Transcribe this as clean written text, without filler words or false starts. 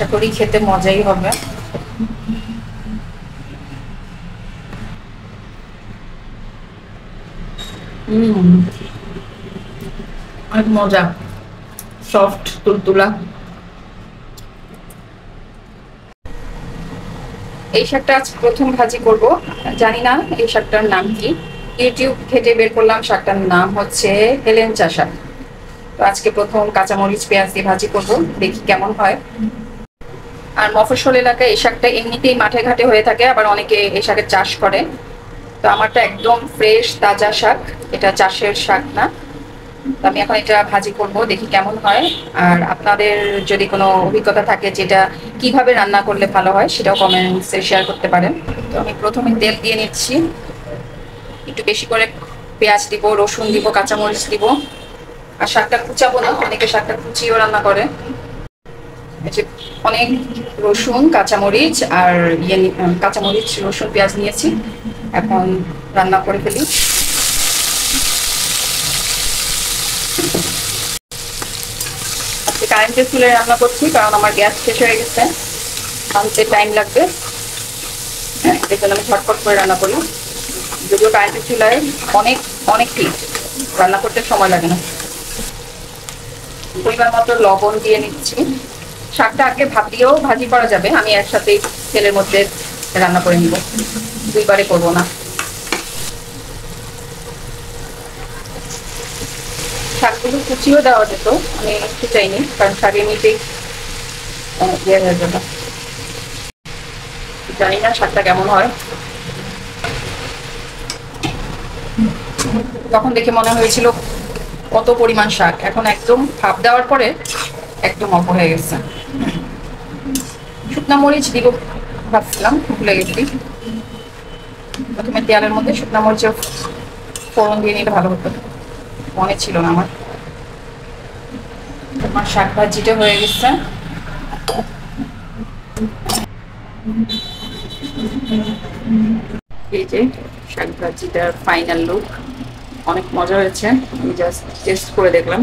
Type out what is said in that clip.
আশা করি খেতে মজাই হবে। অনেক মজা, সফট তুলতুলা। এই শাকটা আজ প্রথম ভাজি করব, জানি না এই শাকটার নাম কি। ইউটিউব ঘেটে বের করলাম, শাকটার নাম হচ্ছে হেলেঞ্চা শাক। তো আজকে প্রথম কাঁচামরিচ পেঁয়াজ দিয়ে ভাজি করব, দেখি কেমন হয়। আর মফস্বল এলাকায় এই শাকটা এমনিতেই মাঠে ঘাটে হয়ে থাকে, আবার অনেকে এই শাকের চাষ করে। তো আমারটা একদম ফ্রেশ তাজা শাক, এটা চাষের শাক না। তো আমি এখন এটা ভাজি করব, দেখি কেমন হয়। আর আপনাদের যদি কোনো অভিজ্ঞতা থাকে যেটা কিভাবে রান্না করলে ভালো হয়, সেটাও কমেন্টসে শেয়ার করতে পারেন। তো আমি প্রথমে তেল দিয়ে নিচ্ছি, একটু বেশি করে পেঁয়াজ দিব, রসুন দিব, কাঁচামরিচ দিব। আর শাকটা কুচাবো না, অনেকে শাকটা কুচিয়েও রান্না করে। অনেক রসুন, কাঁচামরিচ আর কাঁচামরিচ, রসুন, পেঁয়াজ নিয়েছি। এখন রান্না করে ফেলি। কারেন্টের চুলায় রান্না করছি, কারণ আমার গ্যাস শেষ হয়ে গেছে, আনতে টাইম লাগবে। এই জন্য আমি ঝটপট করে রান্না করি। যদিও কারেন্টের চুলায় অনেক অনেক হিট, রান্না করতে সময় লাগে না। পরিমাণ মতো লবণ দিয়ে নিচ্ছি। শাকটা আগে ভাত দিয়েও ভাজি করা যাবে, আমি একসাথে তেলের মধ্যে রান্না করে নিব, দুইবারে করব না। শাকগুলো কুচিও দেওয়া যেত, আমি একটু চাইনি, কারণ শাক এমনিতেই ইয়ে হয়ে যাবে। জানি না শাকটা কেমন হয়। তখন দেখে মনে হয়েছিল কত পরিমাণ শাক, এখন একদম ভাপ দেওয়ার পরে একদম অল্প হয়ে গেছে। শুকনা মরিচ দিব ভাবছিলাম, ভুলে গেছি। প্রথমে তেলের মধ্যে শুকনা মরিচের ফোড়ন দিয়ে নিলে ভালো হতো, মনে ছিল না আমার। আমার শাক ভাজিটা হয়ে গেছে। এই যে শাক ভাজিটার ফাইনাল লুক, অনেক মজা হয়েছে। আমি জাস্ট টেস্ট করে দেখলাম।